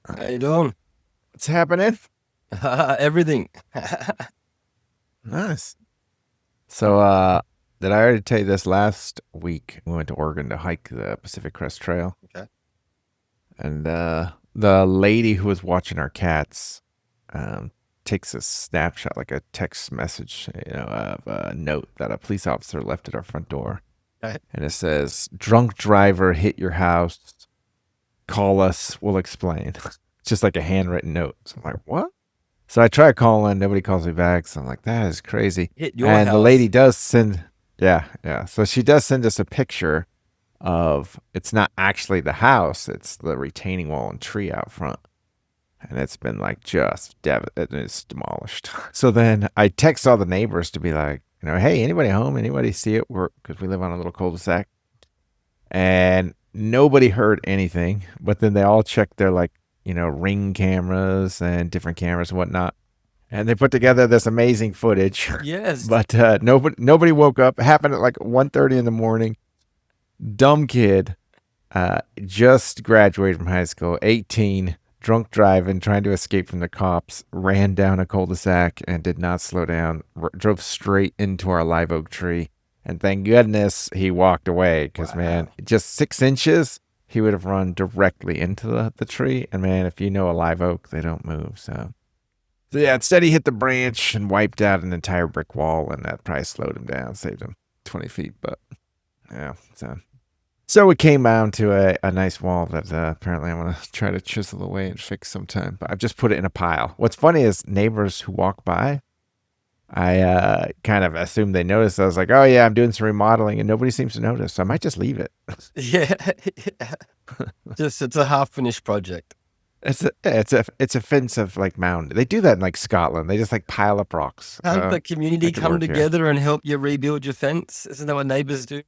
How you doing? What's happening? Everything. Nice. So, did I already tell you this last week? We went to Oregon to hike the Pacific Crest Trail, Okay. and the lady who was watching our cats um, takes a snapshot, like a text message, of a note that a police officer left at our front door, Okay. and it says, "Drunk driver hit your house. Call us. We'll explain." It's just like a handwritten note. So I'm like, "What?" So I try calling, nobody calls me back. So I'm like, that is crazy. Hit your And the lady house. does send, yeah, yeah. So she does send us a picture of it's not actually the house, it's the retaining wall and tree out front. And it's been like it's demolished. So then I text all the neighbors to be like, hey, anybody home? Anybody see it? Because we live on a little cul-de-sac. And nobody heard anything. But then they all checked their ring cameras and different cameras and whatnot, and they put together this amazing footage. Yes. But nobody woke up. It happened at like 1:30 in the morning. Dumb kid, just graduated from high school, 18, drunk driving, trying to escape from the cops, ran down a cul-de-sac and did not slow down. Drove straight into our live oak tree, and thank goodness he walked away because man, Wow. just 6 inches. He would have run directly into the tree. And man, if you know a live oak, they don't move. So yeah, instead he hit the branch and wiped out an entire brick wall, and that probably slowed him down, saved him 20 feet. But yeah, so we came down to a nice wall that apparently I'm gonna try to chisel away and fix sometime. But I've just put it in a pile. What's funny is neighbors who walk by, I kind of assume they notice. I was like, oh yeah, I'm doing some remodeling, and nobody seems to notice. So I might just leave it. Yeah. Yeah. Just it's a half finished project. It's a offensive like mound. They do that in like Scotland. They just like pile up rocks. Can't the That community could come work here. together and help you rebuild your fence? Isn't that what neighbors do?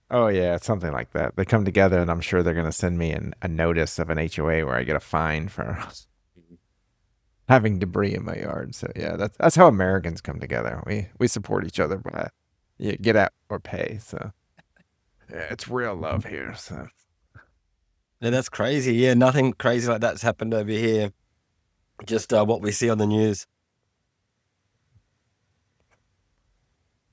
Oh yeah, it's something like that. They come together, and I'm sure they're gonna send me a notice of an HOA where I get a fine for having debris in my yard. So yeah, that's how Americans come together. We support each other by you get out or pay. So yeah, it's real love here. So Yeah, that's crazy. Yeah, nothing crazy like that's happened over here. Just what we see on the news.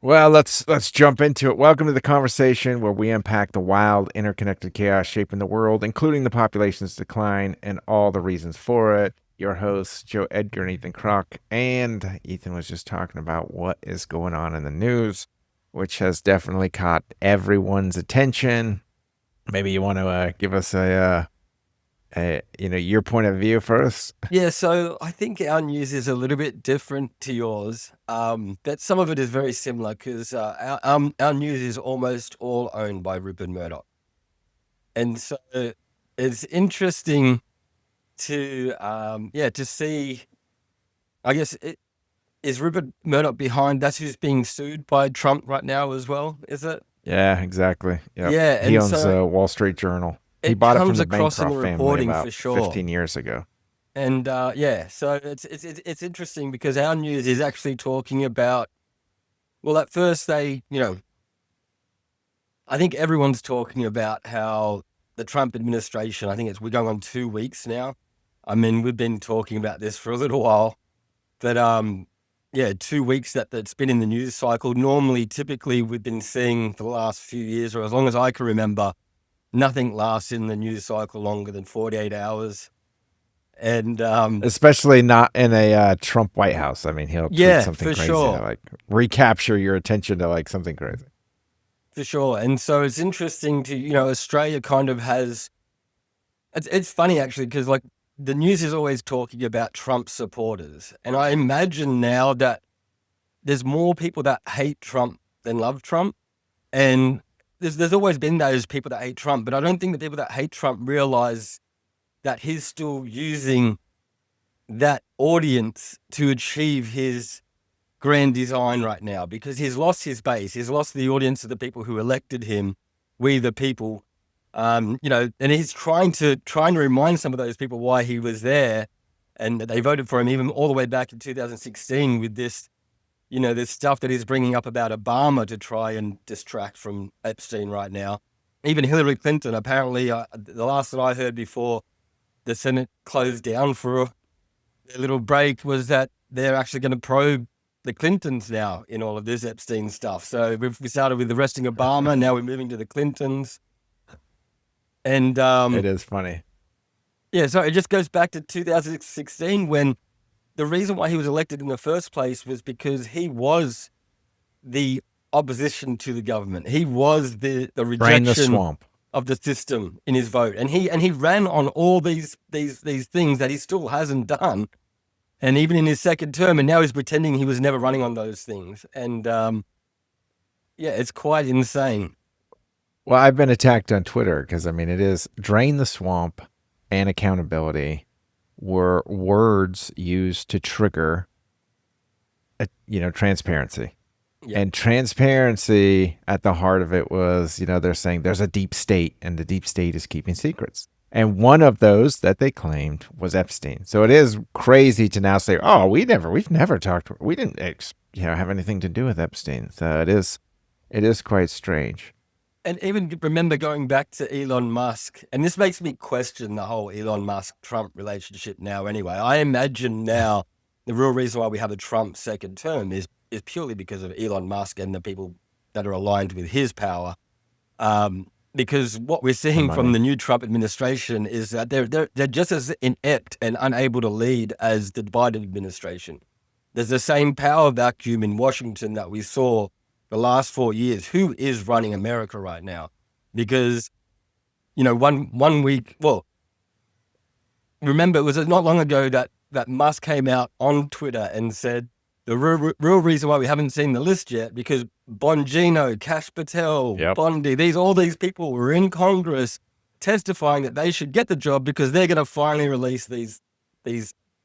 well, let's jump into it. Welcome to the conversation where we unpack the wild, interconnected chaos shaping the world, including the population's decline and all the reasons for it. Your hosts, Joe Edgar and Ethan Kroc. And Ethan was just talking about what is going on in the news, which has definitely caught everyone's attention. Maybe you want to give us your point of view first. Yeah, so I think our news is a little bit different to yours. But some of it is very similar because our news is almost all owned by Rupert Murdoch. And so it's interesting to to see. I guess is Rupert Murdoch behind? That's who's being sued by Trump right now as well, is it? Yeah, exactly. Yep. Yeah, He and owns so Wall Street Journal. He it bought it from comes the across in the Bancroft family reporting about for sure. 15 years ago. And so it's interesting because our news is actually talking about. Well, at first I think everyone's talking about how the Trump administration. I think we're going on 2 weeks now. I mean, we've been talking about this for a little while. But 2 weeks that's been in the news cycle. Normally, typically, we've been seeing for the last few years, or as long as I can remember, nothing lasts in the news cycle longer than 48 hours. And Especially not in a Trump White House. I mean, he'll tweet yeah, something for crazy to sure, like recapture your attention to like something crazy. for sure. And so it's interesting to Australia kind of has. It's funny actually because like the news is always talking about Trump supporters, and I imagine now that there's more people that hate Trump than love Trump. And there's always been those people that hate Trump, but I don't think the people that hate Trump realize that he's still using that audience to achieve his grand design right now because he's lost his base. He's lost the audience of the people who elected him, we the people. And he's trying to remind some of those people why he was there and that they voted for him even all the way back in 2016 with this stuff that he's bringing up about Obama to try and distract from Epstein right now. Even Hillary Clinton, apparently, the last that I heard before the Senate closed down for a little break was that they're actually going to probe the Clintons now in all of this Epstein stuff. So we started with arresting Obama. Now we're moving to the Clintons. And it is funny. Yeah, so it just goes back to 2016 when the reason why he was elected in the first place was because he was the opposition to the government. He was the Drain the rejection swamp. of the system in his vote. And he ran on all these things that he still hasn't done. And even in his second term, and now he's pretending he was never running on those things. And yeah, it's quite insane. Well, I've been attacked on Twitter because, I mean, it is drain the swamp and accountability were words used to trigger, transparency. Yep. And transparency at the heart of it was, they're saying there's a deep state and the deep state is keeping secrets. And one of those that they claimed was Epstein. So it is crazy to now say, oh, we've never talked, we didn't, have anything to do with Epstein. So it is quite strange. And even remember going back to Elon Musk, and this makes me question the whole Elon Musk-Trump relationship now anyway. I imagine now the real reason why we have a Trump second term is purely because of Elon Musk and the people that are aligned with his power. Because what we're seeing from the new Trump administration is that they're just as inept and unable to lead as the Biden administration. There's the same power vacuum in Washington that we saw the last 4 years. Who is running America right now? Because, one week, well, remember it was not long ago that Musk came out on Twitter and said the real reason why we haven't seen the list yet, because Bongino, Kash Patel, Bondi, all these people were in Congress testifying that they should get the job because they're going to finally release these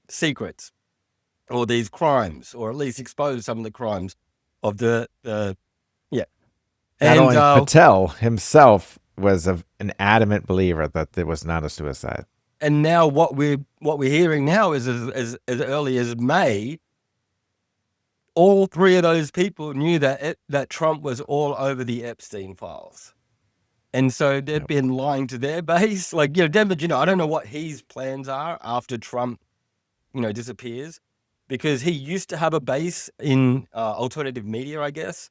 secrets or these crimes, or at least expose some of the crimes of the. Not only Patel himself was an adamant believer that it was not a suicide. And now what we're hearing now is as early as May, all three of those people knew that Trump was all over the Epstein files. And so they've been lying to their base. Like, Denver, I don't know what his plans are after Trump, disappears, because he used to have a base in alternative media, I guess,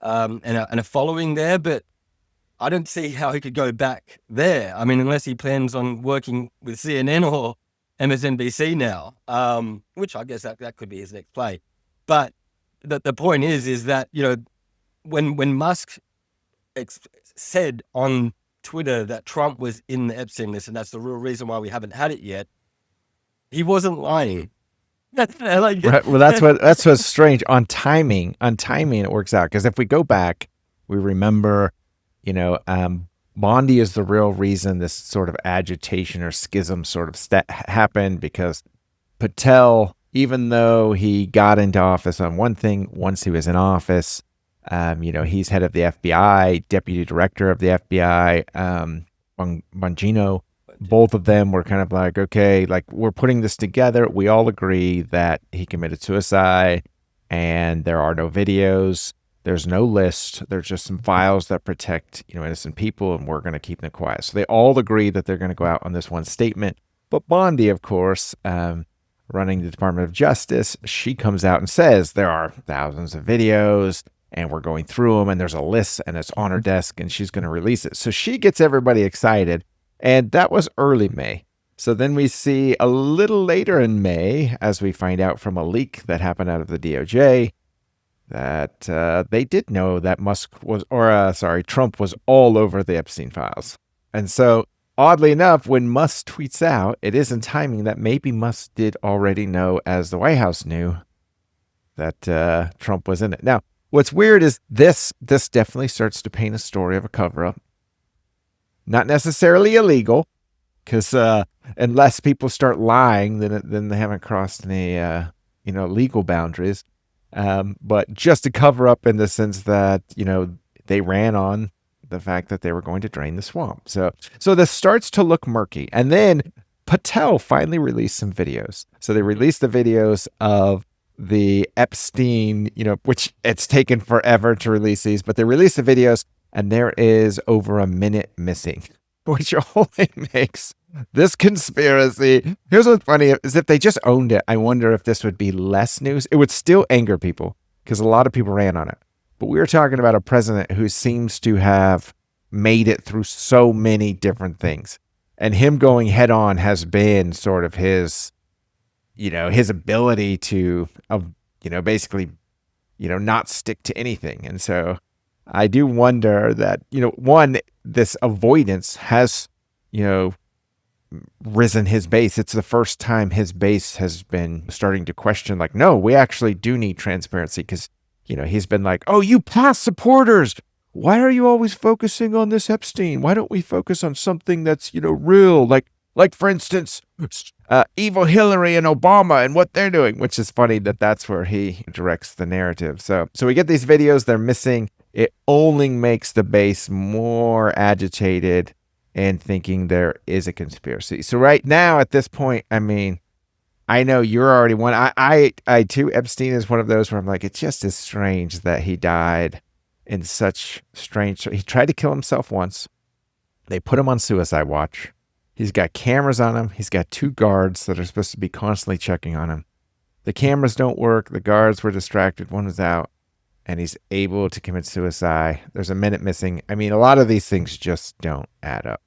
and a following there, but I don't see how he could go back there. I mean, unless he plans on working with CNN or MSNBC now, which I guess that could be his next play. But the point is that, when Musk said on Twitter that Trump was in the Epstein list, and that's the real reason why we haven't had it yet, he wasn't lying. Right. Well, that's what's strange. On timing, it works out. Because if we go back, we remember, Bondi is the real reason this sort of agitation or schism sort of happened, because Patel, even though he got into office on one thing, once he was in office, he's head of the FBI, deputy director of the FBI, Bongino. Both of them were kind of like, okay, like, we're putting this together. We all agree that he committed suicide, and there are no videos. There's no list. There's just some files that protect, innocent people, and we're going to keep them quiet. So they all agree that they're going to go out on this one statement. But Bondi, of course, running the Department of Justice, she comes out and says there are thousands of videos, and we're going through them, and there's a list, and it's on her desk, and she's going to release it. So she gets everybody excited. And that was early May. So then we see a little later in May, as we find out from a leak that happened out of the DOJ, that they did know that Trump was all over the Epstein files. And so, oddly enough, when Musk tweets out, it is in timing that maybe Musk did already know, as the White House knew, that Trump was in it. Now, what's weird is this definitely starts to paint a story of a cover-up. Not necessarily illegal, because unless people start lying, then they haven't crossed any legal boundaries. But just to cover up in the sense that they ran on the fact that they were going to drain the swamp. So this starts to look murky, and then Patel finally released some videos. So they released the videos of the Epstein, which it's taken forever to release these, but they released the videos. And there is over a minute missing, which only makes This conspiracy. Here's what's funny is if they just owned it, I wonder if this would be less news. It would still anger people because a lot of people ran on it. But we were talking about a president who seems to have made it through so many different things. And him going head on has been sort of his, his ability to, basically, not stick to anything. And so I do wonder that, one, this avoidance has, risen his base. It's the first time his base has been starting to question, like, no, we actually do need transparency because, he's been like, oh, you past supporters, why are you always focusing on this Epstein? Why don't we focus on something that's, real? Like for instance, evil Hillary and Obama and what they're doing, which is funny that that's where he directs the narrative. So we get these videos, they're missing. It only makes the base more agitated and thinking there is a conspiracy. So right now at this point, I mean, I know you're already one. I too, Epstein is one of those where I'm like, it just is strange that he died in such strange. He tried to kill himself once. They put him on suicide watch. He's got cameras on him. He's got 2 guards that are supposed to be constantly checking on him. The cameras don't work. The guards were distracted. One was out. And he's able to commit suicide. There's a minute missing. I mean, a lot of these things just don't add up.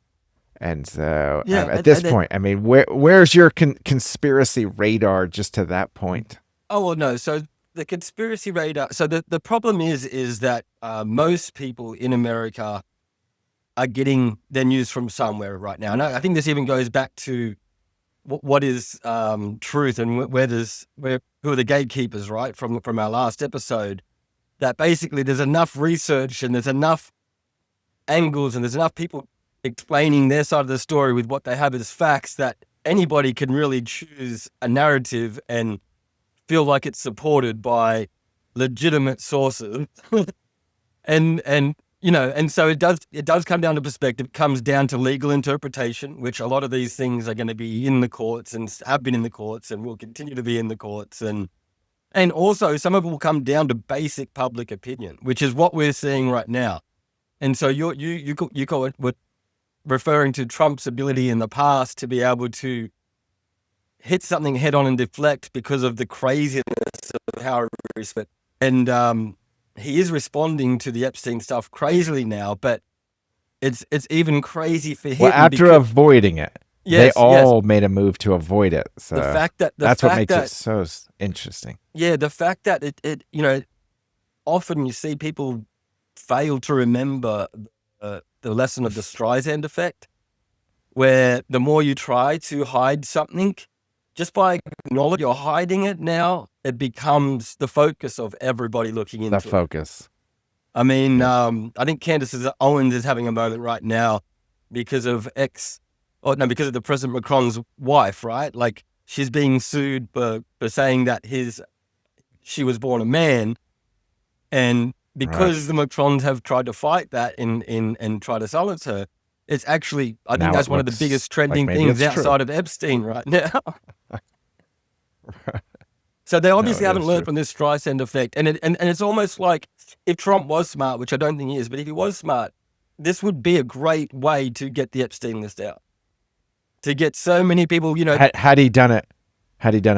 And so at this point, I mean, where's your conspiracy radar just to that point? Oh, well, no. So the conspiracy radar. So the problem is that most people in America are getting their news from somewhere right now. And I think this even goes back to what is truth and who are the gatekeepers, right? From our last episode, that basically there's enough research and there's enough angles and there's enough people explaining their side of the story with what they have as facts that anybody can really choose a narrative and feel like it's supported by legitimate sources. and so it does come down to perspective. It comes down to legal interpretation, which a lot of these things are going to be in the courts and have been in the courts and will continue to be in the courts. And also some of it will come down to basic public opinion, which is what we're seeing right now. And so you call it, we're referring to Trump's ability in the past to be able to hit something head on and deflect because of the craziness of how he respect. And he is responding to the Epstein stuff crazily now, but it's even crazy for him. Well, after avoiding it, they all made a move to avoid it. So the fact that that's what makes it so interesting. Yeah, the fact that it often you see people fail to remember the lesson of the Streisand effect, where the more you try to hide something, just by acknowledging you're hiding it now, it becomes the focus of everybody looking into it. The focus. I mean, I think Candace Owens is having a moment right now because of because of the President Macron's wife, right? Like, she's being sued for saying that she was born a man, and because the Macrons have tried to fight that and try to silence her, it's actually, I think that's one of the biggest trending things outside of Epstein right now. So they obviously haven't learned from this Streisand effect. And it's almost like if Trump was smart, which I don't think he is, but if he was smart, this would be a great way to get the Epstein list out. To get so many people, Had he done it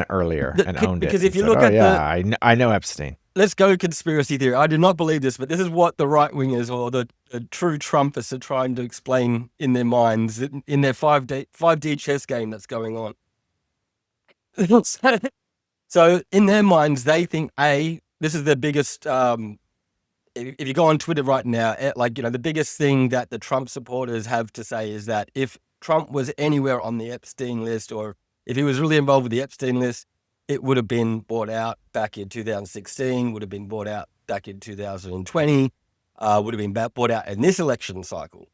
earlier and owned it. Because if you look at I know Epstein. Let's go conspiracy theory. I do not believe this, but this is what the right wingers or the true Trumpists are trying to explain in their minds, in their 5D chess game that's going on. So in their minds, they think, this is the biggest, if you go on Twitter right now, the biggest thing that the Trump supporters have to say is that if Trump was anywhere on the Epstein list, or if he was really involved with the Epstein list, it would have been bought out back in 2016, would have been bought out back in 2020, would have been bought out in this election cycle.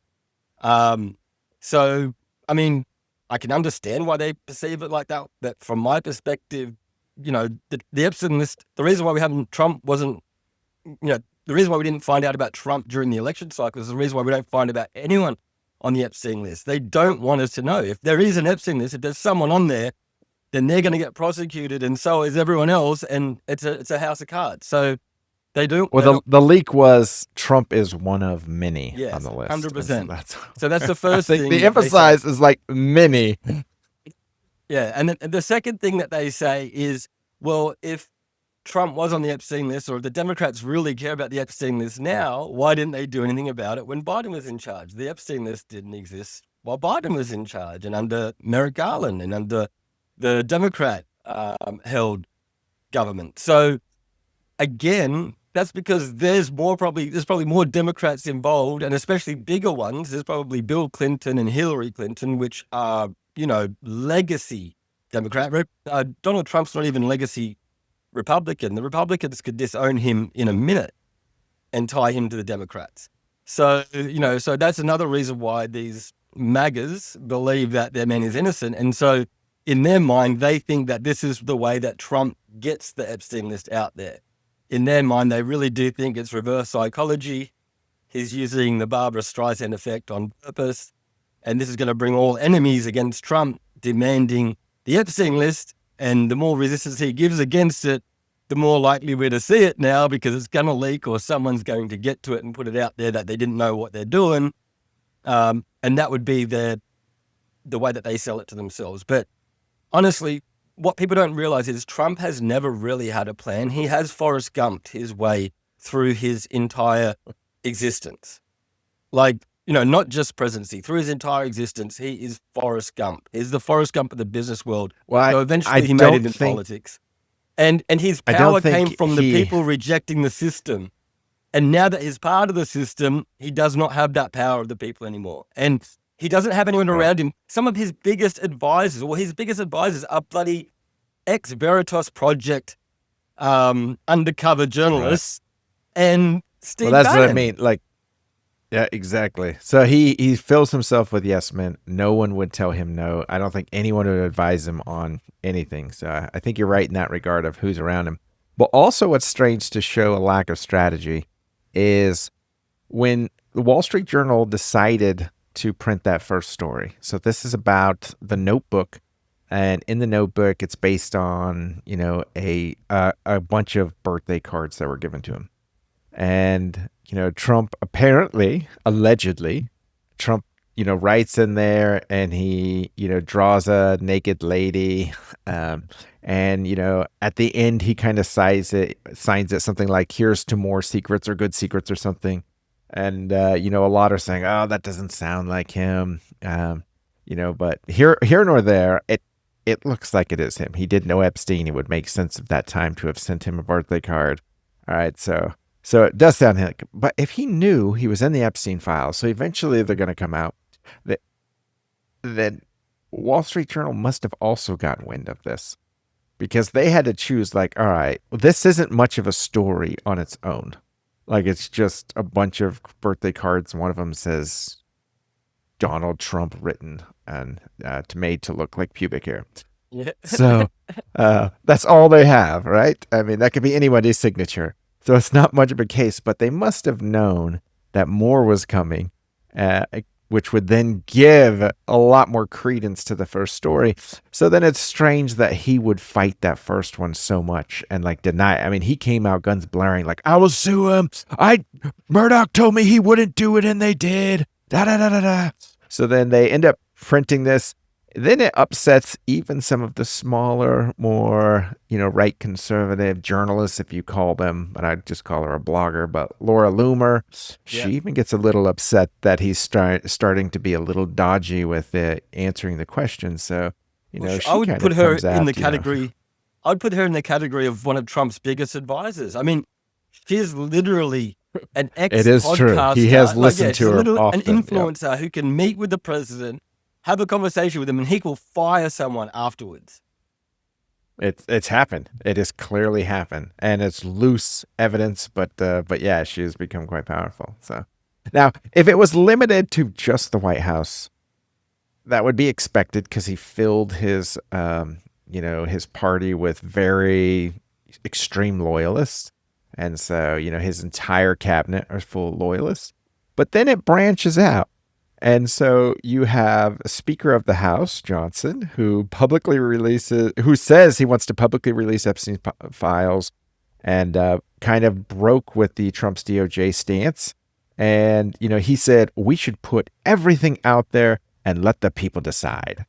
So, I mean, I can understand why they perceive it like that. But from my perspective, the Epstein list, the reason why the reason why we didn't find out about Trump during the election cycle is the reason why we don't find about anyone on the Epstein list. They don't want us to know. If there is an Epstein list, if there's someone on there, then they're going to get prosecuted, and so is everyone else, and it's a house of cards. So They do. Well, the leak was Trump is one of many on Yes, the list. 100%. So that's the first the thing. They say. emphasis is like many. Yeah, and then the second thing that they say is, well, if Trump was on the Epstein list, or if the Democrats really care about the Epstein list now, why didn't they do anything about it when Biden was in charge? The Epstein list didn't exist while Biden was in charge and under Merrick Garland and under the Democrat held government. So again, that's because there's probably more Democrats involved, and especially bigger ones. There's probably Bill Clinton and Hillary Clinton, which are, legacy Democrat. Donald Trump's not even legacy Republican. The Republicans could disown him in a minute and tie him to the Democrats. So, so that's another reason why these MAGAs believe that their man is innocent. And so in their mind, they think that this is the way that Trump gets the Epstein list out there. In their mind, they really do think it's reverse psychology. He's using the Barbara Streisand effect on purpose. And this is going to bring all enemies against Trump, demanding the Epstein list. And the more resistance he gives against it, the more likely we're to see it now, because it's going to leak or someone's going to get to it and put it out there that they didn't know what they're doing. And that would be the way that they sell it to themselves. But honestly, what people don't realize is Trump has never really had a plan. He has Forrest Gumped his way through his entire existence. Not just presidency, through his entire existence, he is Forrest Gump. He's the Forrest Gump of the business world. Well, so eventually he made it in politics. And his power came from the people rejecting the system. And now that he's part of the system, he does not have that power of the people anymore. And he doesn't have anyone around him. Some of his biggest advisors, are bloody ex-Veritas Project undercover journalists and Steve Well, that's Bannon. what I mean. Yeah, exactly. So he fills himself with yes men. No one would tell him no. I don't think anyone would advise him on anything. So I think you're right in that regard of who's around him. But also what's strange to show a lack of strategy is when the Wall Street Journal decided to print that first story. So this is about the notebook. And in the notebook, it's based on, a bunch of birthday cards that were given to him. And, Trump allegedly, Trump, writes in there and he, draws a naked lady. And, at the end, he kind of signs it something like, here's to more secrets or good secrets or something. And, a lot are saying, oh, that doesn't sound like him. But here nor there, it looks like it is him. He did know Epstein. It would make sense at that time to have sent him a birthday card. All right, so it does sound like, but if he knew he was in the Epstein files, so eventually they're going to come out, then Wall Street Journal must have also gotten wind of this, because they had to choose all right, well, this isn't much of a story on its own. It's just a bunch of birthday cards. One of them says Donald Trump written and made to look like pubic hair. Yeah. So that's all they have, right? I mean, that could be anybody's signature. So it's not much of a case, but they must have known that more was coming, which would then give a lot more credence to the first story. So then it's strange that he would fight that first one so much and deny it. I mean, he came out guns blaring, I will sue him. Murdoch told me he wouldn't do it and they did. Da. So then they end up printing this. Then it upsets even some of the smaller, more, right conservative journalists, if you call them, but I just call her a blogger. But Laura Loomer, she even gets a little upset that he's starting to be a little dodgy with answering the questions. So, I would put her in the category. I would put her in the category of one of Trump's biggest advisors. I mean, she's literally an ex-podcaster. It is true. He has listened to her often. An influencer who can meet with the president, have a conversation with him, and he will fire someone afterwards. It's happened. It has clearly happened, and it's loose evidence, but yeah, she has become quite powerful. So now, if it was limited to just the White House, that would be expected because he filled his his party with very extreme loyalists, and so his entire cabinet are full of loyalists. But then it branches out. And so you have a Speaker of the House, Johnson, who says he wants to publicly release Epstein's files. and kind of broke with the Trump's DOJ stance. And, he said, we should put everything out there and let the people decide.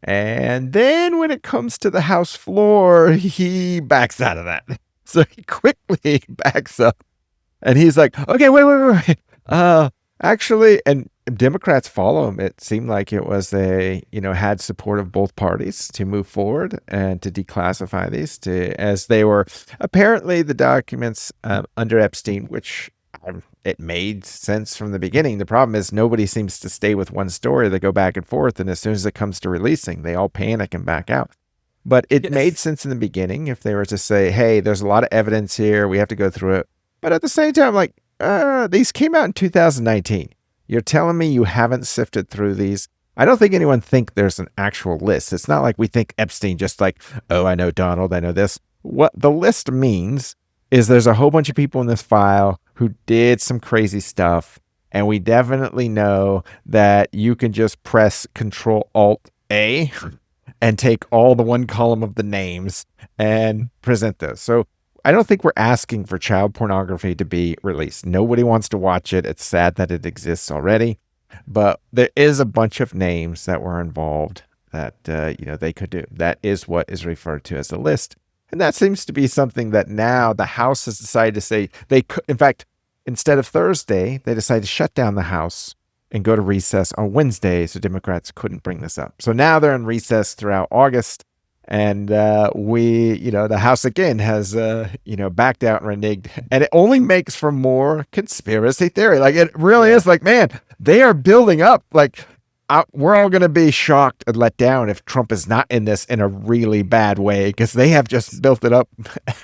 And then when it comes to the House floor, he backs out of that. So he quickly backs up. And he's like, okay, wait. Actually, and Democrats follow him. It seemed like it was had support of both parties to move forward and to declassify these, as they were apparently the documents under Epstein, which it made sense from the beginning. The problem is nobody seems to stay with one story. They go back and forth, and as soon as it comes to releasing, they all panic and back out. But it made sense in the beginning if they were to say, hey, there's a lot of evidence here. We have to go through it. But at the same time, like, these came out in 2019. You're telling me you haven't sifted through these? I don't think anyone think there's an actual list. It's not like we think Epstein just like, oh, I know Donald, I know this. What the list means is there's a whole bunch of people in this file who did some crazy stuff. And we definitely know that you can just press Control-Alt-A and take all the one column of the names and present those. So I don't think we're asking for child pornography to be released. Nobody wants to watch it. It's sad that it exists already. But there is a bunch of names that were involved that, they could do. That is what is referred to as a list. And that seems to be something that now the House has decided to say they could. In fact, instead of Thursday, they decided to shut down the House and go to recess on Wednesday, so Democrats couldn't bring this up. So now they're in recess throughout August, and the House again has, backed out and reneged, and it only makes for more conspiracy theory. Like, it really is like, man, they are building up. Like, we're all going to be shocked and let down if Trump is not in this in a really bad way, because they have just built it up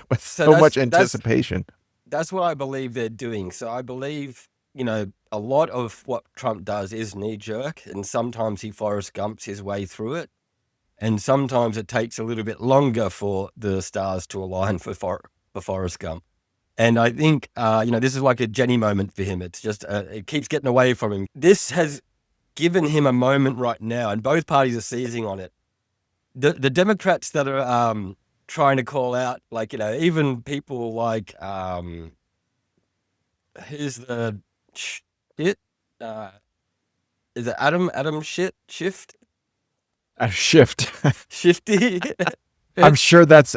with so much anticipation. That's what I believe they're doing. So I believe, a lot of what Trump does is knee-jerk, and sometimes he Forrest Gumps his way through it, and sometimes it takes a little bit longer for the stars to align for Forrest Gump. And I think, this is like a Jenny moment for him. It's just, it keeps getting away from him. This has given him a moment right now, and both parties are seizing on it. The Democrats that are trying to call out, like, even people like, who's the shit? Is it Adam Schiff? Shift. Shifty? I'm sure that's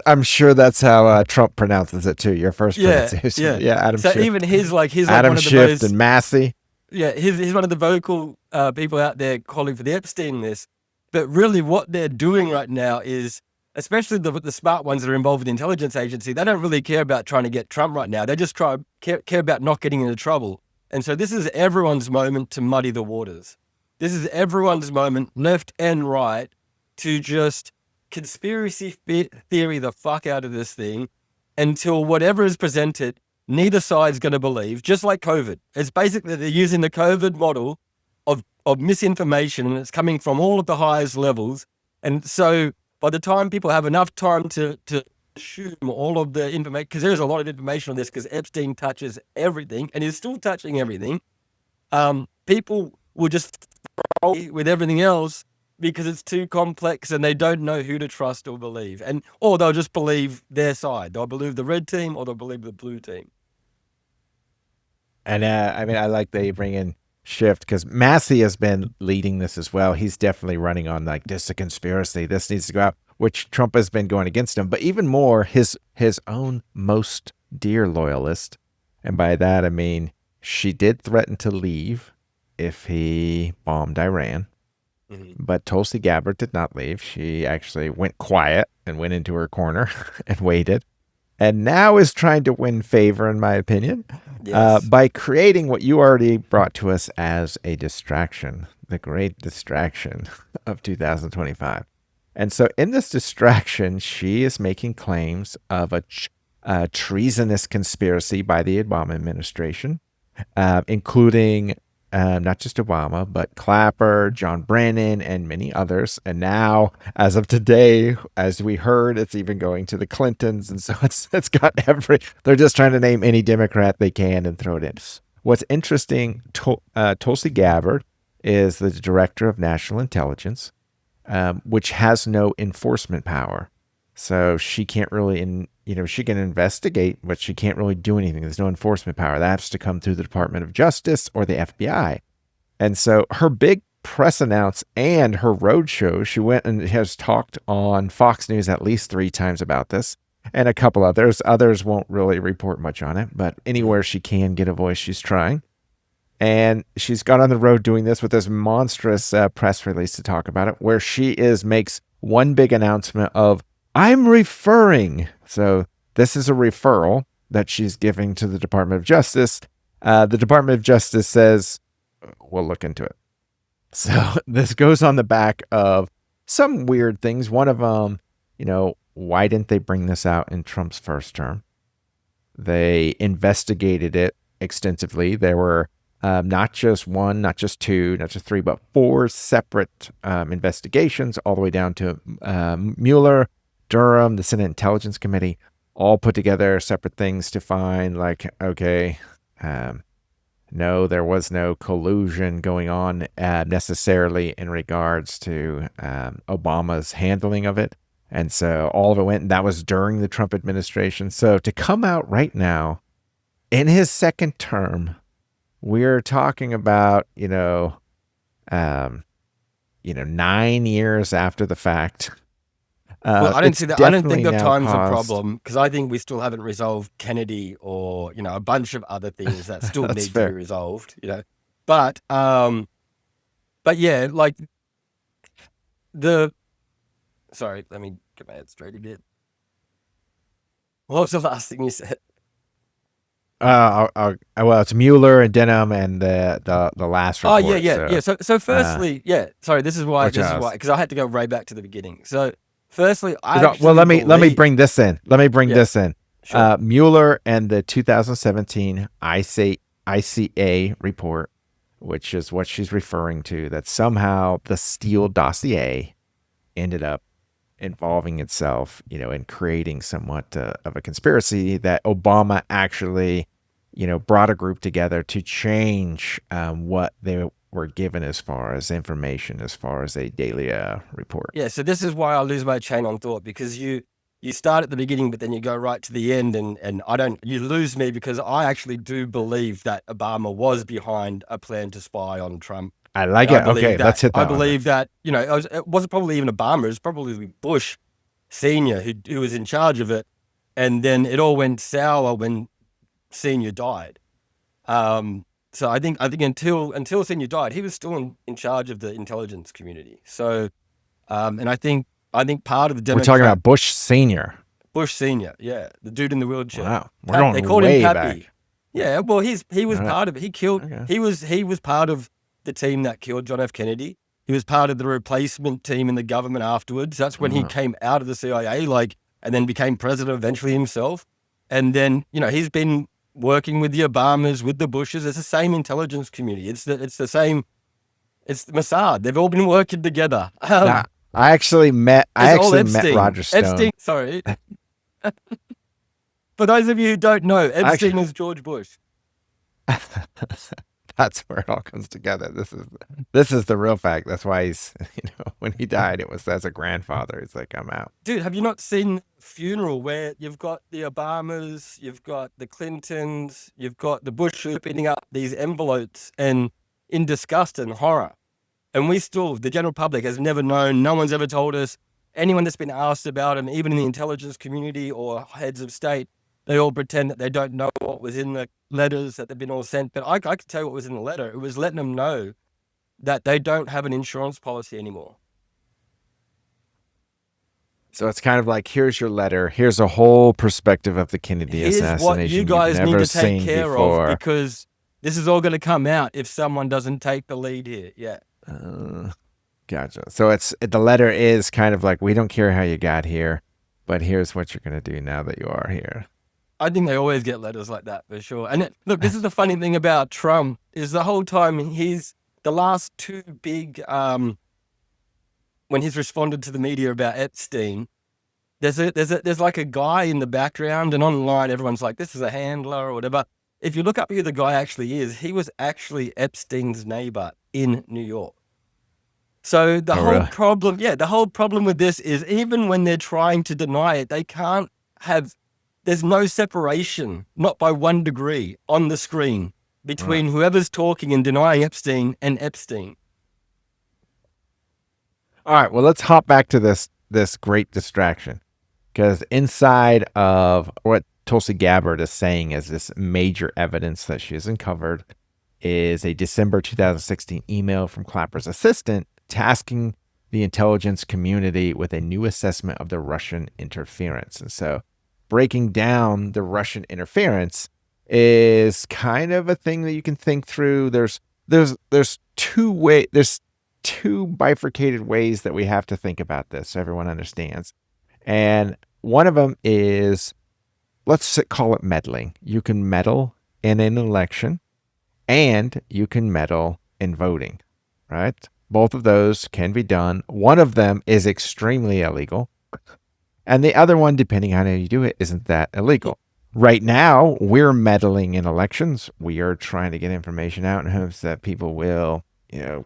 how Trump pronounces it too. Your first pronunciation. Yeah, Adam so Schiff. Even he's like Adam one of the Schiff and Massey. Yeah, he's one of the vocal people out there calling for the Epstein list. But really what they're doing right now is, especially the smart ones that are involved with the intelligence agency, they don't really care about trying to get Trump right now. They just care about not getting into trouble. And so this is everyone's moment to muddy the waters. This is everyone's moment, left and right, to just conspiracy theory the fuck out of this thing until whatever is presented, neither side's going to believe, just like COVID. It's basically they're using the COVID model of misinformation, and it's coming from all of the highest levels. And so by the time people have enough time to assume all of the information, because there's a lot of information on this, because Epstein touches everything and is still touching everything, people will just roll with everything else because it's too complex and they don't know who to trust or believe. Or they'll just believe their side. They'll believe the red team or they'll believe the blue team. And I like that you bring in Shift, because Massey has been leading this as well. He's definitely running on like, this is a conspiracy, this needs to go out, which Trump has been going against him. But even more, his own most dear loyalist, and by that I mean she did threaten to leave if he bombed Iran. Mm-hmm. But Tulsi Gabbard did not leave. She actually went quiet and went into her corner and waited. And now is trying to win favor, in my opinion, by creating what you already brought to us as a distraction, the great distraction of 2025. And so in this distraction, she is making claims of a treasonous conspiracy by the Obama administration, including not just Obama, but Clapper, John Brennan, and many others. And now, as of today, as we heard, it's even going to the Clintons. And so it's got they're just trying to name any Democrat they can and throw it in. What's interesting, Tulsi Gabbard is the director of national intelligence, which has no enforcement power. So she can't really she can investigate, but she can't really do anything. There's no enforcement power. That has to come through the Department of Justice or the FBI. And so her big press announce and her roadshow, she went and has talked on Fox News at least 3 times about this, and a couple others. Others won't really report much on it, but anywhere she can get a voice, she's trying. And she's gone on the road doing this with this monstrous press release to talk about it, where she makes one big announcement of, I'm referring. So this is a referral that she's giving to the Department of Justice. The Department of Justice says, we'll look into it. So this goes on the back of some weird things. One of them, why didn't they bring this out in Trump's first term? They investigated it extensively. There were not just 1, not just 2, not just 3, but 4 separate investigations, all the way down to Mueller, Durham, the Senate Intelligence Committee, all put together separate things to find, like, okay, no, there was no collusion going on necessarily in regards to Obama's handling of it. And so all of it went, and that was during the Trump administration. So to come out right now in his second term, we're talking about, 9 years after the fact. Well, I don't see that. I don't think that time's a problem, because I think we still haven't resolved Kennedy or a bunch of other things that still need to be resolved. But yeah, like sorry, let me get my head straight a bit. What was the last thing you said? Well, it's Mueller and Denham and the last report. Oh yeah. So firstly, sorry, this is why, because I had to go right back to the beginning. So firstly, let me bring this in. Sure. Mueller and the 2017 ICA report, which is what she's referring to, that somehow the Steele dossier ended up involving itself, in creating somewhat of a conspiracy, that Obama actually, brought a group together to change what they were given as far as information, as far as a daily report. Yeah, so this is why I lose my chain on thought, because you start at the beginning, but then you go right to the end, and you lose me, because I actually do believe that Obama was behind a plan to spy on Trump. I like it. Okay, let's hit that. I believe that, it wasn't probably even Obama, it was probably Bush Senior who was in charge of it. And then it all went sour when Senior died. So I think until Senior died, he was still in charge of the intelligence community. So, and I think part of the Democrat... We're talking about Bush Senior. Bush Senior, yeah, the dude in the wheelchair. Wow, we're going they called way him Pappy. Back. Yeah, well, he was part of it. He killed. Okay. He was part of the team that killed John F. Kennedy. He was part of the replacement team in the government afterwards. That's when he came out of the CIA, and then became president eventually himself. And then, he's been working with the Obamas, with the Bushes. It's the same intelligence community. It's the same. It's the Mossad. They've all been working together. I actually met Roger Stone. Epstein, sorry. For those of you who don't know, Epstein is George Bush. That's where it all comes together. This is the real fact. That's why he's, when he died, it was as a grandfather. He's like, I'm out. Dude, have you not seen Funeral, where you've got the Obamas, you've got the Clintons, you've got the Bush opening up these envelopes and in disgust and horror. And the general public has never known, no one's ever told us. Anyone that's been asked about them, even in the intelligence community or heads of state, they all pretend that they don't know what was in the letters that they've been all sent. But I could tell you what was in the letter. It was letting them know that they don't have an insurance policy anymore. So it's kind of like, here's your letter. Here's a whole perspective of the Kennedy assassination. What you guys need to take care of, because this is all going to come out if someone doesn't take the lead here. Yeah. Gotcha. So the letter is kind of like, we don't care how you got here, but here's what you're going to do now that you are here. I think they always get letters like that, for sure. And look, this is the funny thing about Trump, is the whole time the last 2 big, when he's responded to the media about Epstein, there's like a guy in the background, and online everyone's like, this is a handler or whatever. If you look up who the guy actually is, he was actually Epstein's neighbor in New York. So the whole problem with this is, even when they're trying to deny it, they can't have There's no separation, not by 1 degree on the screen between whoever's talking and denying Epstein and Epstein. All right, well, let's hop back to this great distraction, because inside of what Tulsi Gabbard is saying as this major evidence that she has uncovered is a December 2016 email from Clapper's assistant tasking the intelligence community with a new assessment of the Russian interference. And so breaking down the Russian interference is kind of a thing that you can think through. There's two bifurcated ways that we have to think about this so everyone understands. And one of them is, let's call it meddling. You can meddle in an election and you can meddle in voting, right? Both of those can be done. One of them is extremely illegal, and the other one, depending on how you do it, isn't that illegal. Right now, we're meddling in elections. We are trying to get information out in hopes that people will,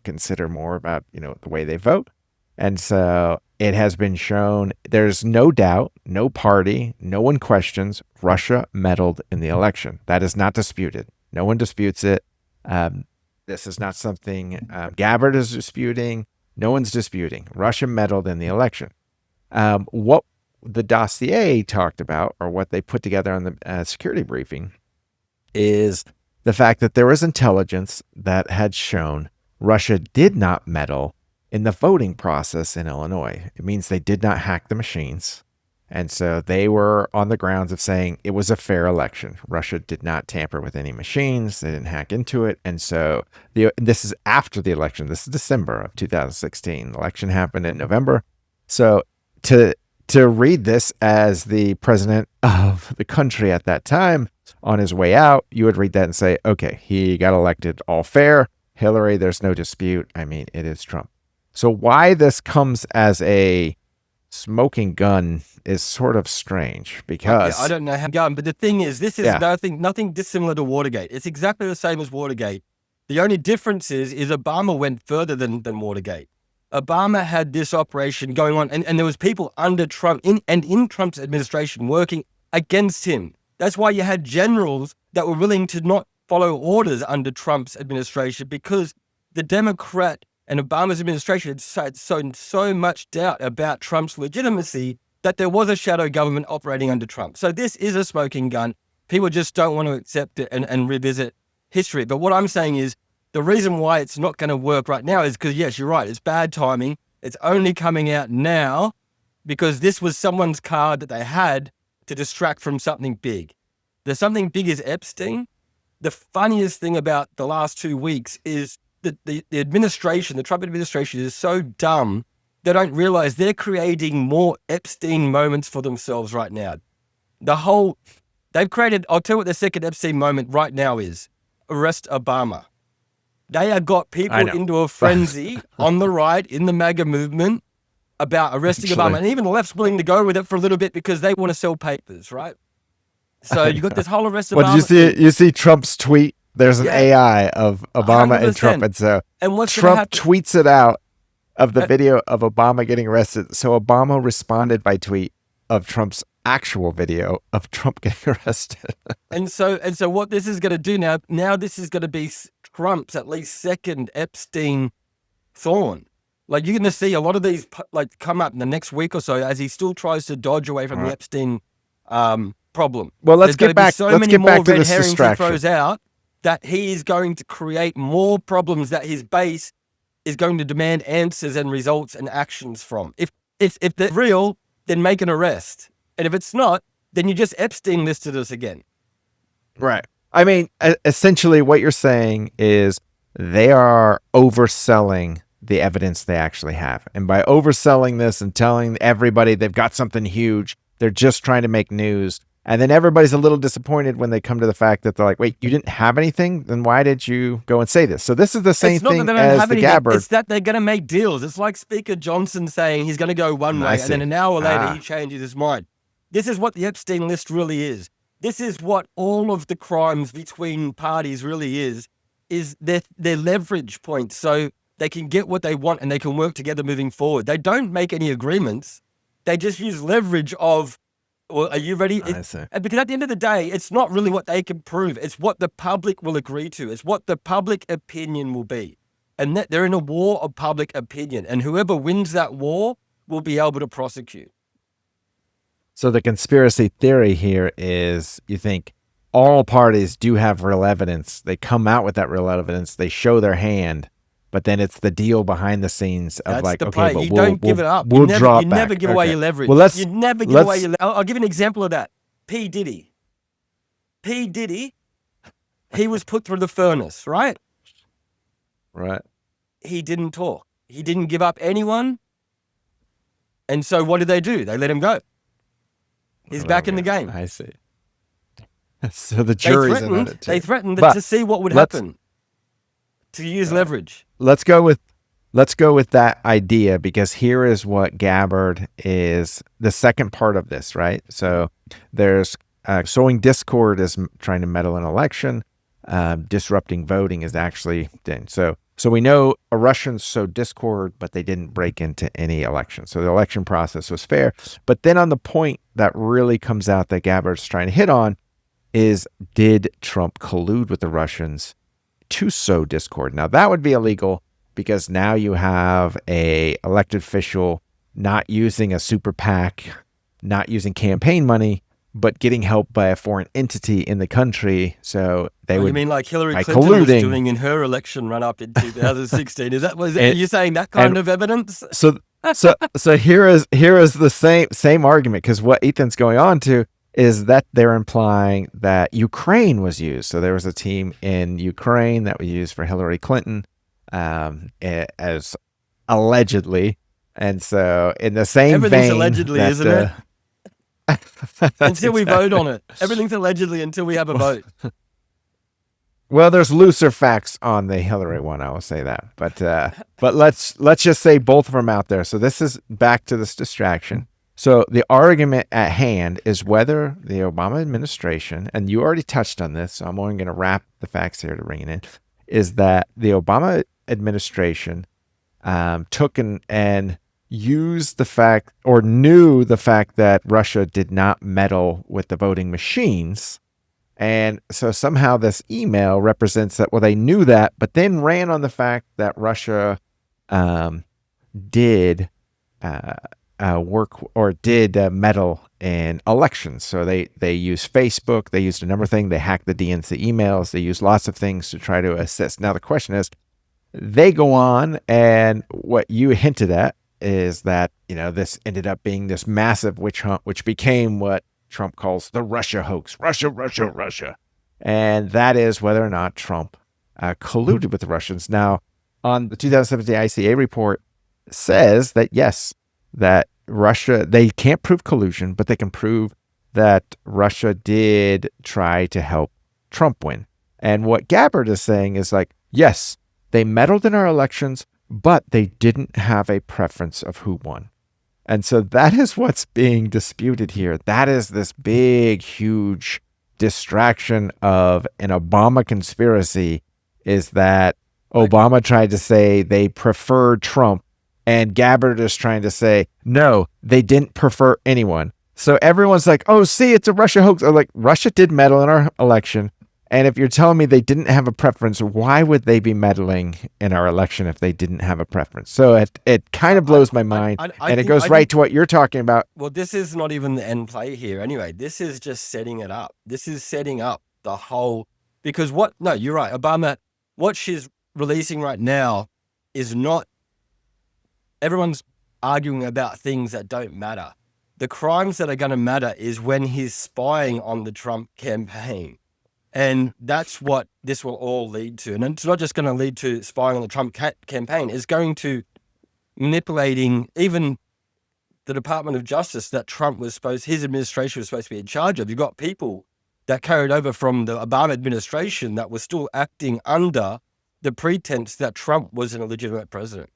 consider more about, the way they vote. And so it has been shown, there's no doubt, no party, no one questions Russia meddled in the election. That is not disputed. No one disputes it. This is not something Gabbard is disputing. No one's disputing. Russia meddled in the election. What the dossier talked about, or what they put together on the security briefing, is the fact that there was intelligence that had shown Russia did not meddle in the voting process in Illinois. It means they did not hack the machines. And so they were on the grounds of saying it was a fair election. Russia did not tamper with any machines. They didn't hack into it. And so this is after the election. This is December of 2016. The election happened in November. So to read this as the president of the country at that time on his way out, you would read that and say, okay, he got elected all fair. Hillary, there's no dispute. I mean, it is Trump. So why this comes as a smoking gun is sort of strange, because I don't know how going, but the thing is, this is nothing dissimilar to Watergate. It's exactly the same as Watergate. The only difference is Obama went further than Watergate. Obama had this operation going on, and there was people under Trump in Trump's administration working against him. That's why you had generals that were willing to not follow orders under Trump's administration, because the Democrat and Obama's administration had sown so much doubt about Trump's legitimacy that there was a shadow government operating under Trump. So this is a smoking gun. People just don't want to accept it and revisit history. But what I'm saying is, the reason why it's not going to work right now is because, yes, you're right, it's bad timing. It's only coming out now because this was someone's card that they had to distract from something big. The something big is Epstein. The funniest thing about the last 2 weeks is that the administration, the Trump administration, is so dumb, they don't realize they're creating more Epstein moments for themselves right now. They've created, I'll tell you what the second Epstein moment right now is: arrest Obama. They have got people into a frenzy on the right, in the MAGA movement, about arresting Obama. And even the left's willing to go with it for a little bit because they want to sell papers, right? So you got this whole arrest Obama. Well, did you see Trump's tweet? There's an AI of Obama 100%. And Trump. And so Trump tweets it out of the video of Obama getting arrested. So Obama responded by tweet of Trump's actual video of Trump getting arrested. and so what this is going to do now this is going to be Trump's at least second Epstein thorn. Like, you're going to see a lot of these come up in the next week or so as he still tries to dodge away from the Epstein problem. Well, let's get back to this distraction. He throws out that he is going to create more problems that his base is going to demand answers and results and actions from. If they're real, then make an arrest. And if it's not, then you just Epstein listed us again. Right. I mean, essentially what you're saying is they are overselling the evidence they actually have. And by overselling this and telling everybody they've got something huge, they're just trying to make news. And then everybody's a little disappointed when they come to the fact that they're like, wait, you didn't have anything? Then why did you go and say this? So this is the same thing as the Gabbard. It's that they're going to make deals. It's like Speaker Johnson saying he's going to go one way, and then an hour later he changes his mind. This is what the Epstein list really is. This is what all of the crimes between parties really is their leverage points, so they can get what they want and they can work together moving forward. They don't make any agreements. They just use leverage of Well, are you ready? I see. Because at the end of the day, it's not really what they can prove. It's what the public will agree to. It's what the public opinion will be. And that they're in a war of public opinion. And whoever wins that war will be able to prosecute. So the conspiracy theory here is you think all parties do have real evidence. They come out with that real evidence. They show their hand, but then it's the deal behind the scenes of That's like, the okay, play. but You don't give it up. You never give away your leverage. Well, you never give away your I'll give you an example of that. P. Diddy, he was put through the furnace, right? Right. He didn't talk. He didn't give up anyone. And so what did they do? They let him go. He's back in the game. I see. So the jury's in on it too. They threatened to see what would happen, to use leverage. Let's go with that idea, because here is what Gabbard is, the second part of this, right? So there's sowing discord is trying to meddle in election. Disrupting voting is actually done. So we know Russians sowed discord, but they didn't break into any election. So the election process was fair. But then on the point that really comes out that Gabbard's trying to hit on is, did Trump collude with the Russians to sow discord? Now that would be illegal, because now you have a elected official not using a super PAC, not using campaign money, but getting help by a foreign entity in the country. So they would. You mean like Hillary Clinton was doing in her election run up in 2016? Are you saying that kind of evidence? So here is the same argument, because what Ethan's going on to is that they're implying that Ukraine was used. So there was a team in Ukraine that was used for Hillary Clinton, as allegedly, and so in the same everything's vein, allegedly, isn't it? Until we vote on it. Everything's allegedly until we have a vote. Well, there's looser facts on the Hillary one, I will say that. But let's just say both of them out there. So this is back to this distraction. So the argument at hand is whether the Obama administration, and you already touched on this, so I'm only going to wrap the facts here to bring it in, is that the Obama administration took and used the fact, or knew the fact, that Russia did not meddle with the voting machines. And so somehow this email represents that, well, they knew that, but then ran on the fact that Russia did work, or did meddle in elections. So they used Facebook, they used a number of things, they hacked the DNC emails, they used lots of things to try to assist. Now the question is, they go on, and what you hinted at is that, this ended up being this massive witch hunt, which became what Trump calls the Russia hoax. Russia. And that is whether or not Trump colluded with the Russians. Now, on the 2017 ICA report says that, yes, that Russia, they can't prove collusion, but they can prove that Russia did try to help Trump win. And what Gabbard is saying is like, yes, they meddled in our elections, but they didn't have a preference of who won. And so that is what's being disputed here. That is this big, huge distraction of an Obama conspiracy, is that Obama tried to say they preferred Trump, and Gabbard is trying to say, no, they didn't prefer anyone. So everyone's like, oh, see, it's a Russia hoax. Or like, Russia did meddle in our election. And if you're telling me they didn't have a preference, why would they be meddling in our election if they didn't have a preference? So it kind of blows my mind. And it goes right to what you're talking about. Well, this is not even the end play here anyway. This is just setting it up. This is setting up the whole, because you're right. Obama, what she's releasing right now is not, everyone's arguing about things that don't matter. The crimes that are going to matter is when he's spying on the Trump campaign. And that's what this will all lead to. And it's not just going to lead to spying on the Trump campaign. It's going to manipulating even the Department of Justice that his administration was supposed to be in charge of. You've got people that carried over from the Obama administration that were still acting under the pretense that Trump was an illegitimate president.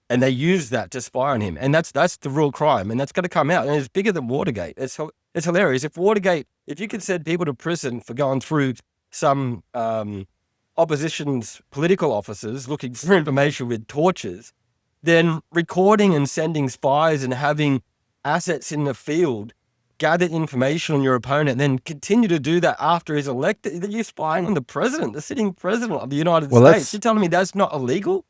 And they used that to spy on him. And that's the real crime. And that's going to come out. And it's bigger than Watergate. It's hilarious. If you could send people to prison for going through some opposition's political officers looking for information with torches, then recording and sending spies and having assets in the field gather information on your opponent and then continue to do that after he's elected, you're spying on the president, the sitting president of the United States. You're telling me that's not illegal?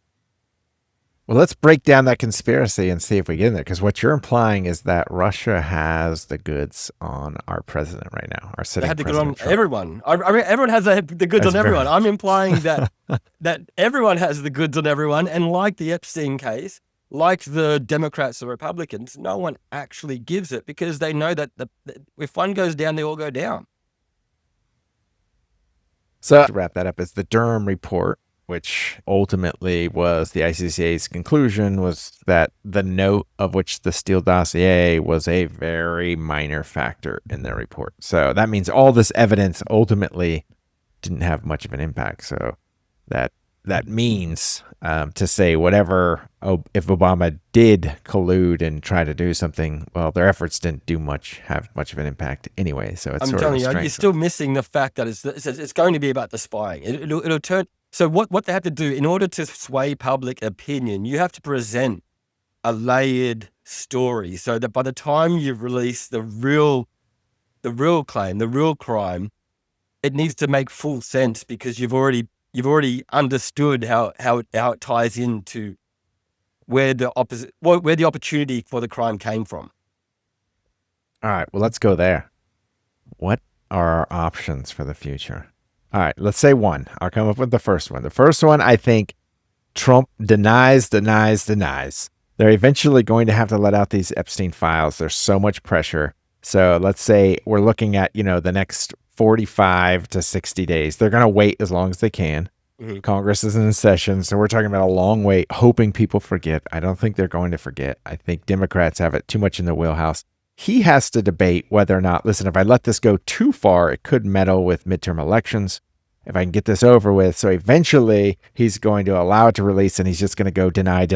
Well, let's break down that conspiracy and see if we get in there. Because what you're implying is that Russia has the goods on our president right now. Our sitting president. They have the goods on everyone. I mean, everyone has the goods on everyone. I'm implying that that everyone has the goods on everyone. And like the Epstein case, like the Democrats or Republicans, no one actually gives it because they know that if one goes down, they all go down. So to wrap that up, is the Durham report, which ultimately was the ICCA's conclusion, was that the note of which the Steele dossier was a very minor factor in their report. So that means all this evidence ultimately didn't have much of an impact. So that means to say whatever, if Obama did collude and try to do something, well, their efforts didn't have much of an impact anyway. So it's I'm telling you, you're still missing the fact that it's going to be about the spying. It'll turn. So what they have to do in order to sway public opinion, you have to present a layered story so that by the time you've released the real claim, the real crime, it needs to make full sense because you've already understood how it ties into where the opportunity for the crime came from. All right, well, let's go there. What are our options for the future? All right, let's say one. I'll come up with the first one. The first one, I think Trump denies. They're eventually going to have to let out these Epstein files. There's so much pressure. So let's say we're looking at, the next 45 to 60 days. They're going to wait as long as they can. Mm-hmm. Congress is in session, so we're talking about a long wait, hoping people forget. I don't think they're going to forget. I think Democrats have it too much in the wheelhouse. He has to debate whether or not, listen, if I let this go too far, it could meddle with midterm elections. If I can get this over with. So eventually he's going to allow it to release and he's just going to go deny.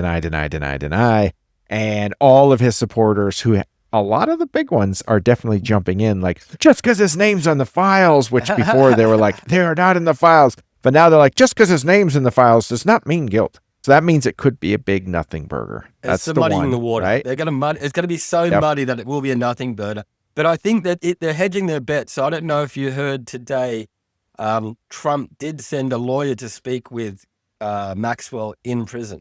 And all of his supporters, who a lot of the big ones, are definitely jumping in like, just because his name's on the files, which before they were like, they're not in the files. But now they're like, just because his name's in the files does not mean guilt. So that means it could be a big nothing burger. That's the muddying the water. Right? They're going to mud. It's going to be so muddy that it will be a nothing burger. But I think that they're hedging their bets. So I don't know if you heard today, Trump did send a lawyer to speak with Maxwell in prison.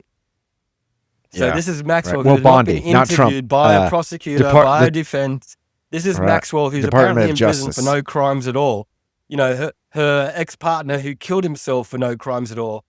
So this is Maxwell who's not been interviewed by a prosecutor, by a defense. This is Maxwell who's apparently in prison for no crimes at all. Her ex-partner who killed himself for no crimes at all.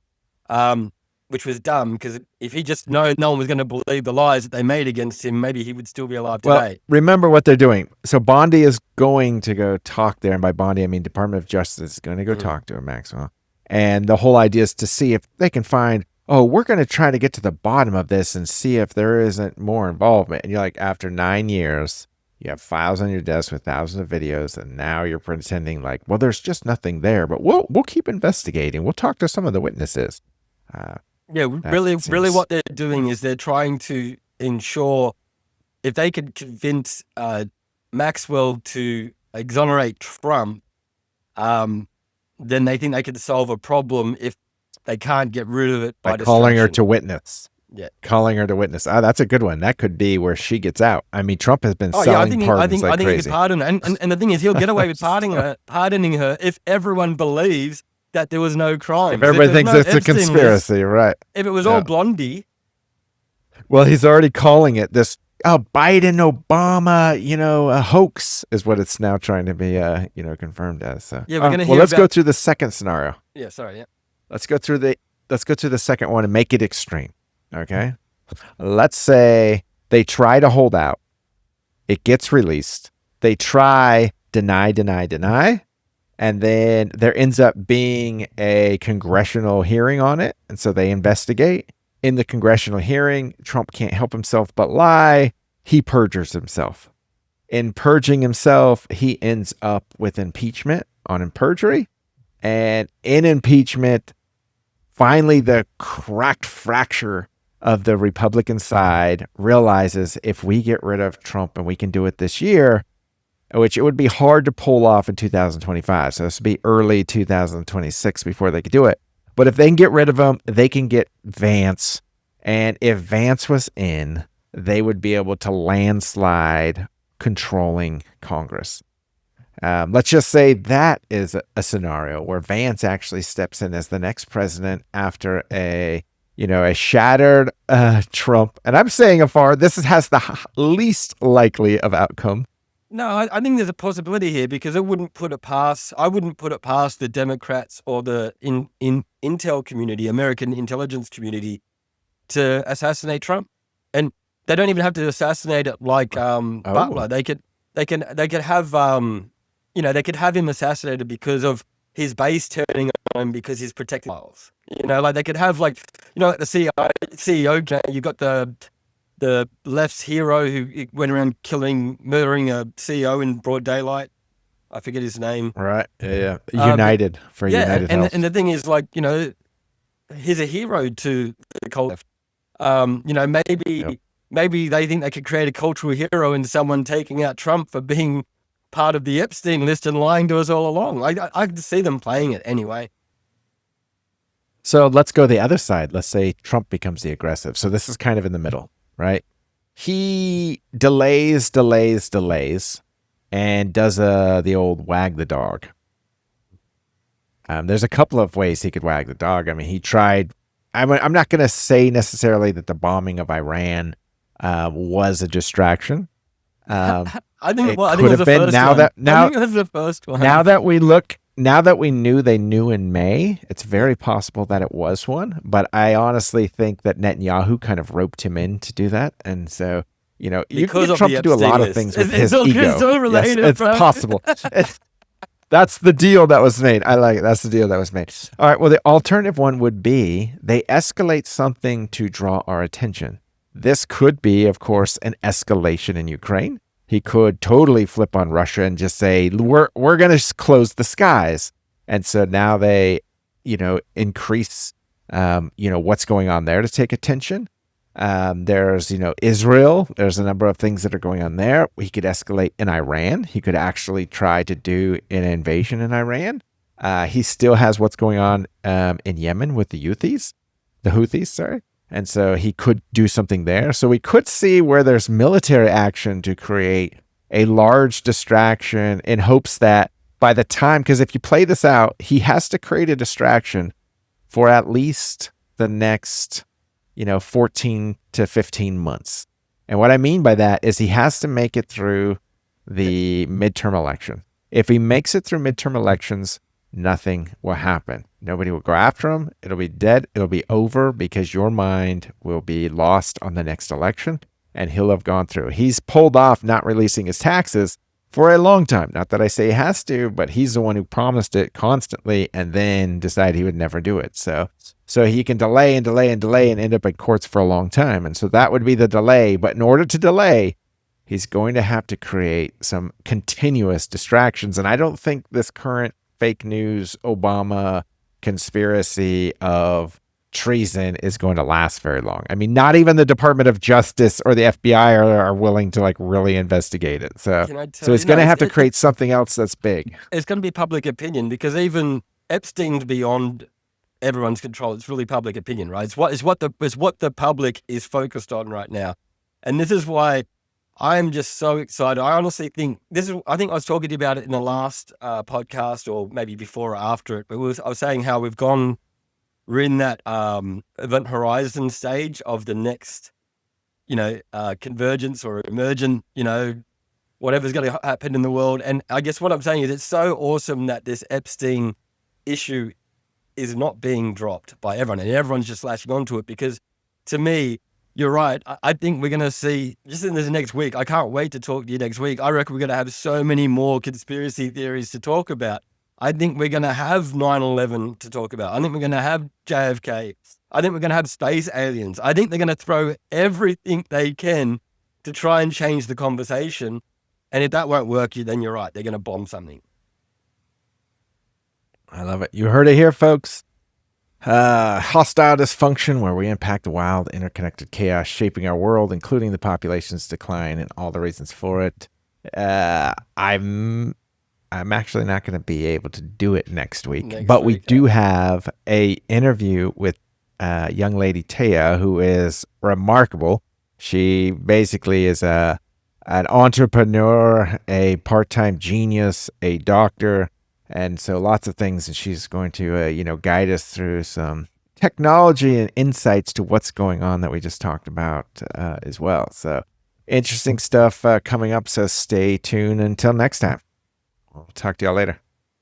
Which was dumb because if he just no one was going to believe the lies that they made against him, maybe he would still be alive today. Well, remember what they're doing. So Bondi is going to go talk there. And by Bondi, I mean Department of Justice is going to go talk to him, Maxwell. And the whole idea is to see if they can find, we're going to try to get to the bottom of this and see if there isn't more involvement. And you're like, after 9 years, you have files on your desk with thousands of videos. And now you're pretending like, well, there's just nothing there. But we'll keep investigating. We'll talk to some of the witnesses. Really what they're doing is they're trying to ensure if they could convince Maxwell to exonerate Trump, then they think they could solve a problem if they can't get rid of it by calling her to witness. Yeah. Calling her to witness. That's a good one. That could be where she gets out. I mean, Trump has been selling pardons like crazy. I think he could pardon her. And the thing is, he'll get away with pardoning her if everyone believes that there was no crime. If everybody thinks it's a conspiracy, right? If it was all Blondie. Well, he's already calling it this Biden-Obama, a hoax is what it's now trying to be, confirmed as. So. Yeah, we're going to hear let's go through the second scenario. Yeah, sorry, yeah. Let's go through the second one and make it extreme, okay? Let's say they try to hold out. It gets released. They try, deny. And then there ends up being a congressional hearing on it. And so they investigate. In the congressional hearing, Trump can't help himself but lie. He perjures himself. In purging himself, he ends up with impeachment on perjury. And in impeachment, finally the cracked fracture of the Republican side realizes if we get rid of Trump and we can do it this year, which it would be hard to pull off in 2025. So this would be early 2026 before they could do it. But if they can get rid of him, they can get Vance. And if Vance was in, they would be able to landslide controlling Congress. Let's just say that is a scenario where Vance actually steps in as the next president after a shattered Trump. And I'm saying this has the least likely of outcome. No, I think there's a possibility here because I wouldn't put it past the Democrats or the intel community, American intelligence community, to assassinate Trump. And they don't even have to assassinate it like Butler. They could have they could have him assassinated because of his base turning on him because he's protecting files. Like they could have like the CEO. You got the left's hero who went around murdering a CEO in broad daylight. I forget his name. Right. Yeah. United United Health. And the thing is, like, he's a hero to the cult left. Maybe they think they could create a cultural hero in someone taking out Trump for being part of the Epstein list and lying to us all along. I could see them playing it anyway. So let's go the other side. Let's say Trump becomes the aggressive. So this is kind of in the middle, right? He delays, and does the old wag the dog. There's a couple of ways he could wag the dog. I mean, he tried. I'm not going to say necessarily that the bombing of Iran was a distraction. I think it could have been. I think it was the first one. Now that we knew they knew in May, it's very possible that it was one. But I honestly think that Netanyahu kind of roped him in to do that. And so, you can get Trump to do a lot of things with his ego. It's all related, yes, it's possible. That's the deal that was made. I like it. That's the deal that was made. All right. Well, the alternative one would be they escalate something to draw our attention. This could be, of course, an escalation in Ukraine. He could totally flip on Russia and just say, we're going to close the skies. And so now they, increase, what's going on there to take attention. There's, Israel. There's a number of things that are going on there. He could escalate in Iran. He could actually try to do an invasion in Iran. He still has what's going on in Yemen with the Houthis, sorry. And so he could do something there. So we could see where there's military action to create a large distraction in hopes that by the time, because if you play this out, he has to create a distraction for at least the next, 14 to 15 months. And what I mean by that is he has to make it through the midterm election. If he makes it through midterm elections, nothing will happen. Nobody will go after him. It'll be dead. It'll be over because your mind will be lost on the next election and he'll have gone through. He's pulled off not releasing his taxes for a long time. Not that I say he has to, but he's the one who promised it constantly and then decided he would never do it. So he can delay and end up in courts for a long time. And so that would be the delay. But in order to delay, he's going to have to create some continuous distractions. And I don't think this current fake news Obama conspiracy of treason is going to last very long. I mean, not even the Department of Justice or the FBI are willing to really investigate it. So he's going to have to create something else that's big. It's going to be public opinion because even Epstein's beyond everyone's control. It's really public opinion, right? It's what the public is focused on right now, and this is why I'm just so excited. I honestly think I think I was talking to you about it in the last podcast, or maybe before or after it. But I was saying how we're in that event horizon stage of the next, convergence or emergent, whatever's going to happen in the world. And I guess what I'm saying is it's so awesome that this Epstein issue is not being dropped by everyone, and everyone's just lashing onto it because, to me, you're right. I think we're going to see, just in this next week, I can't wait to talk to you next week. I reckon we're going to have so many more conspiracy theories to talk about. I think we're going to have 9/11 to talk about. I think we're going to have JFK. I think we're going to have space aliens. I think they're going to throw everything they can to try and change the conversation. And if that won't work, then you're right. They're going to bomb something. I love it. You heard it here, folks. Hostile dysfunction, where we impact the wild, interconnected chaos shaping our world, including the population's decline and all the reasons for it. I'm actually not going to be able to do it next week, but we do have a interview with young lady Taya, who is remarkable. She basically is a an entrepreneur, a part-time genius, a doctor, and so lots of things. And she's going to, guide us through some technology and insights to what's going on that we just talked about as well. So interesting stuff coming up. So stay tuned until next time. We'll talk to y'all later.